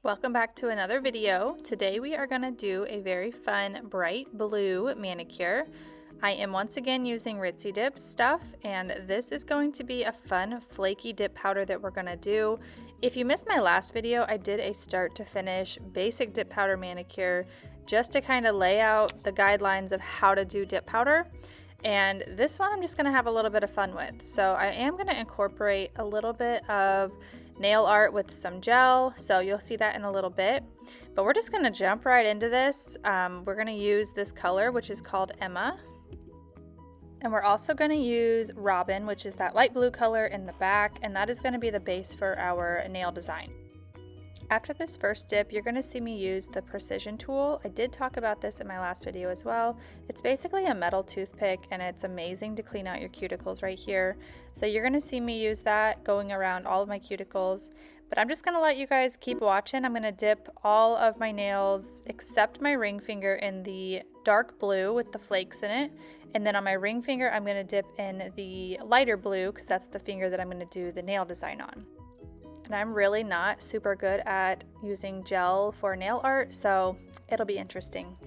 Welcome back to another video. Today we are going to do a very fun bright blue manicure. I am once again using Ritzy dip stuff, and this is going to be a fun flaky dip powder that we're going to do. If you missed my last video, I did a start to finish basic dip powder manicure just to kind of lay out the guidelines of how to do dip powder. And this one I'm just going to have a little bit of fun with. So I am going to incorporate a little bit of nail art with some gel, so you'll see that in a little bit. But we're just going to jump right into this. We're going to use this color, which is called Emma. And we're also going to use Robin, which is that light blue color in the back, and that is going to be the base for our nail design. After this first dip, you're going to see me use the precision tool. I did talk about this in my last video as well. It's basically a metal toothpick, and it's amazing to clean out your cuticles right here. So you're going to see me use that going around all of my cuticles. But I'm just going to let you guys keep watching. I'm going to dip all of my nails except my ring finger in the dark blue with the flakes in it. And then on my ring finger, I'm going to dip in the lighter blue because that's the finger that I'm going to do the nail design on. And I'm really not super good at using gel for nail art, so it'll be interesting.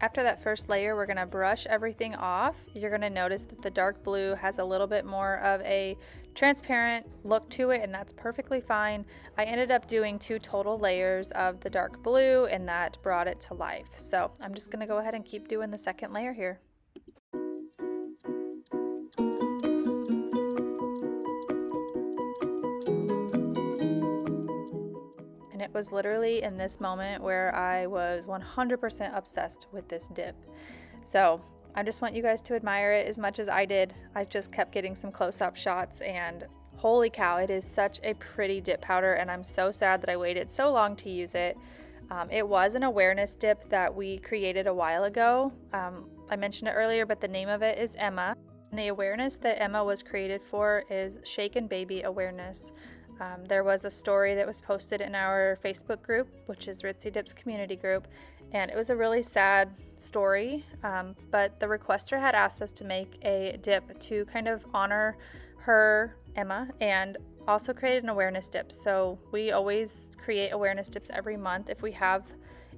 After that first layer, we're going to brush everything off. You're going to notice that the dark blue has a little bit more of a transparent look to it, and that's perfectly fine. I ended up doing 2 total layers of the dark blue, and that brought it to life. So I'm just going to go ahead and keep doing the second layer here. It was literally in this moment where I was 100% obsessed with this dip. So I just want you guys to admire it as much as I did. I just kept getting some close-up shots, and holy cow, it is such a pretty dip powder, and I'm so sad that I waited so long to use it. It was an awareness dip that we created a while ago. I mentioned it earlier, but the name of it is Emma. And the awareness that Emma was created for is shaken baby awareness. There was a story that was posted in our Facebook group, which is Ritzy Dip's community group, and it was a really sad story, but the requester had asked us to make a dip to kind of honor her, Emma, and also create an awareness dip. So we always create awareness dips every month if we have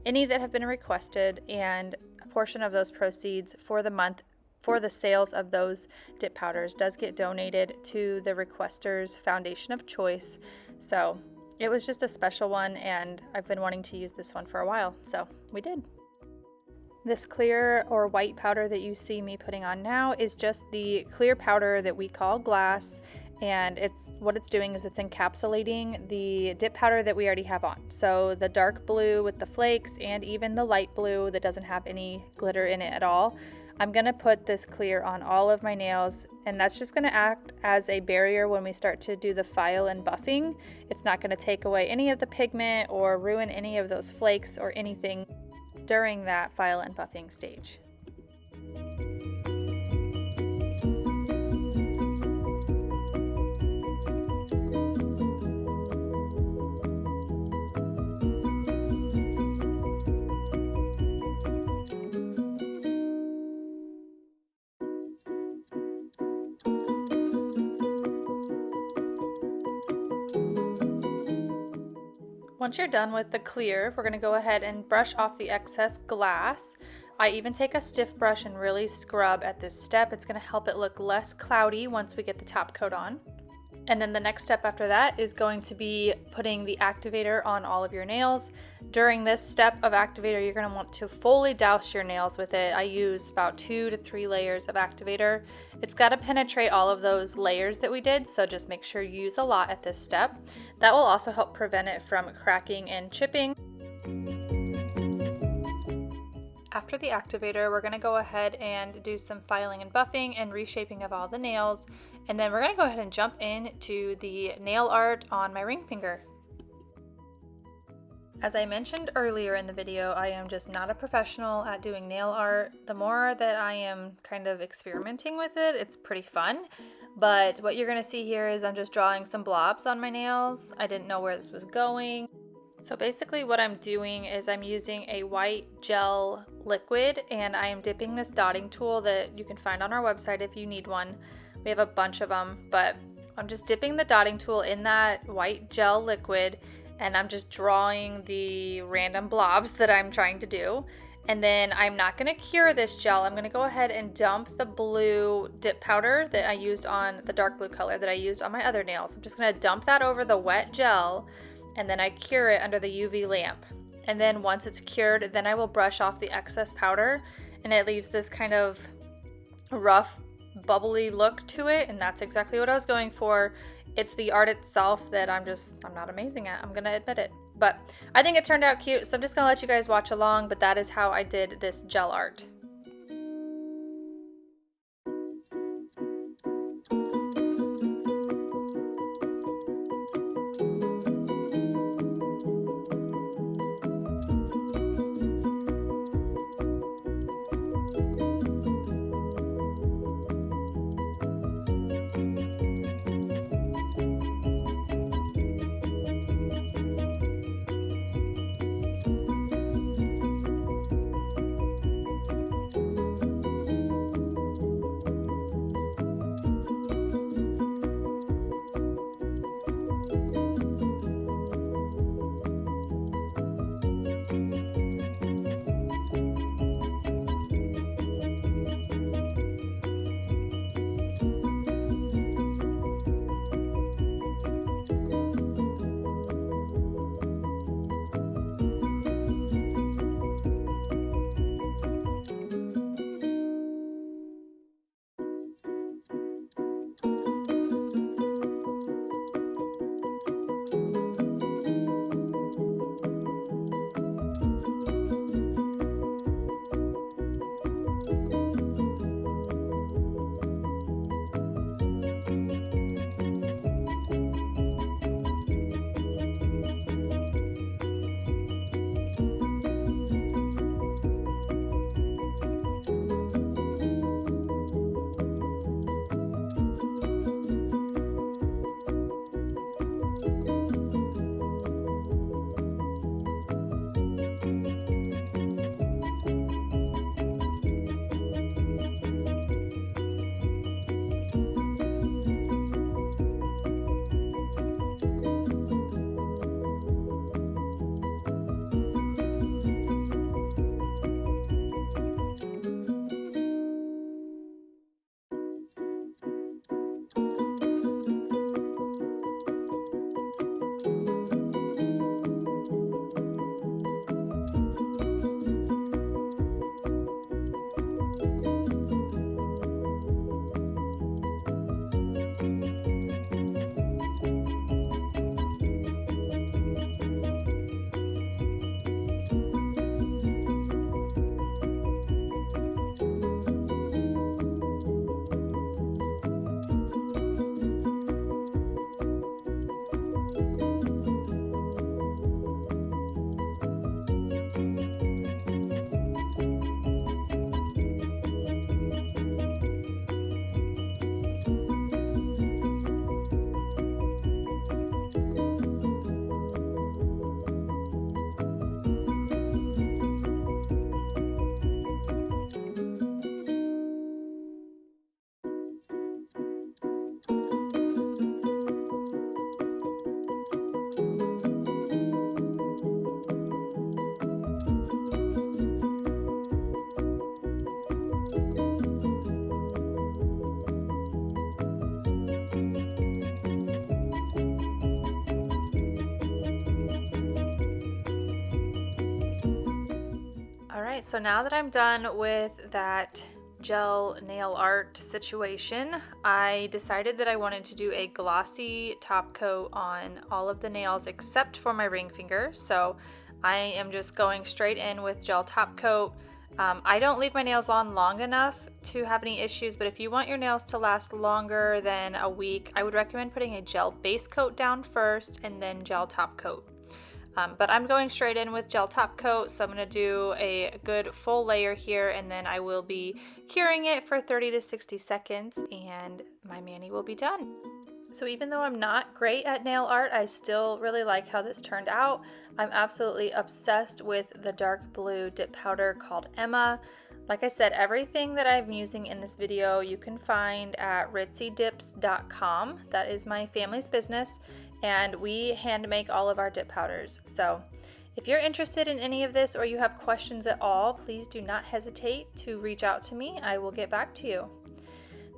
any that have been requested, and a portion of those proceeds for the month for the sales of those dip powders does get donated to the requester's foundation of choice. So it was just a special one, and I've been wanting to use this one for a while, so we did. This clear or white powder that you see me putting on now is just the clear powder that we call glass, and what it's doing is it's encapsulating the dip powder that we already have on. So the dark blue with the flakes and even the light blue that doesn't have any glitter in it at all. I'm going to put this clear on all of my nails, and that's just going to act as a barrier when we start to do the file and buffing. It's not going to take away any of the pigment or ruin any of those flakes or anything during that file and buffing stage. Once you're done with the clear, we're going to go ahead and brush off the excess glass. I even take a stiff brush and really scrub at this step. It's going to help it look less cloudy once we get the top coat on. And then the next step after that is going to be putting the activator on all of your nails. During this step of activator, you're going to want to fully douse your nails with it. I use about 2 to 3 layers of activator. It's got to penetrate all of those layers that we did, so just make sure you use a lot at this step. That will also help prevent it from cracking and chipping. After the activator, we're going to go ahead and do some filing and buffing and reshaping of all the nails. And then we're going to go ahead and jump into the nail art on my ring finger. As I mentioned earlier in the video, I am just not a professional at doing nail art. The more that I am kind of experimenting with it, it's pretty fun. But what you're going to see here is I'm just drawing some blobs on my nails. I didn't know where this was going. So basically what I'm doing is I'm using a white gel liquid, and I am dipping this dotting tool that you can find on our website if you need one. We have a bunch of them, but I'm just dipping the dotting tool in that white gel liquid, and I'm just drawing the random blobs that I'm trying to do. And then I'm not going to cure this gel. I'm going to go ahead and dump the blue dip powder that I used on the dark blue color that I used on my other nails. I'm just going to dump that over the wet gel, and then I cure it under the UV lamp. And then once it's cured, then I will brush off the excess powder, and it leaves this kind of rough, bubbly look to it, and that's exactly what I was going for. It's the art itself that I'm not amazing at, I'm gonna admit it. But I think it turned out cute, so I'm just gonna let you guys watch along, but that is how I did this gel art. so now that I'm done with that gel nail art situation, I decided that I wanted to do a glossy top coat on all of the nails except for my ring finger. So I am just going straight in with gel top coat. I don't leave my nails on long enough to have any issues, but if you want your nails to last longer than a week, I would recommend putting a gel base coat down first and then gel top coat. But I'm going straight in with gel top coat, so I'm going to do a good full layer here, and then I will be curing it for 30 to 60 seconds, and my mani will be done. So even though I'm not great at nail art, I still really like how this turned out. I'm absolutely obsessed with the dark blue dip powder called Emma. Like I said, everything that I'm using in this video you can find at ritzydips.com. That is my family's business, and we hand make all of our dip powders. So if you're interested in any of this or you have questions at all, please do not hesitate to reach out to me. I will get back to you.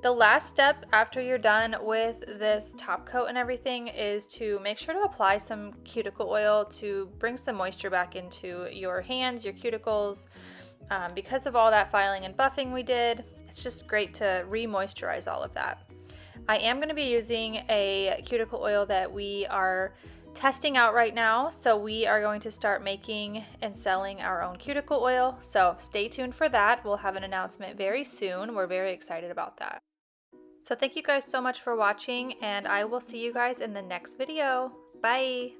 The last step after you're done with this top coat and everything is to make sure to apply some cuticle oil to bring some moisture back into your hands, your cuticles. Because of all that filing and buffing we did, it's just great to re-moisturize all of that. I am going to be using a cuticle oil that we are testing out right now, so we are going to start making and selling our own cuticle oil, so stay tuned for that. We'll have an announcement very soon. We're very excited about that. So thank you guys so much for watching, and I will see you guys in the next video. Bye!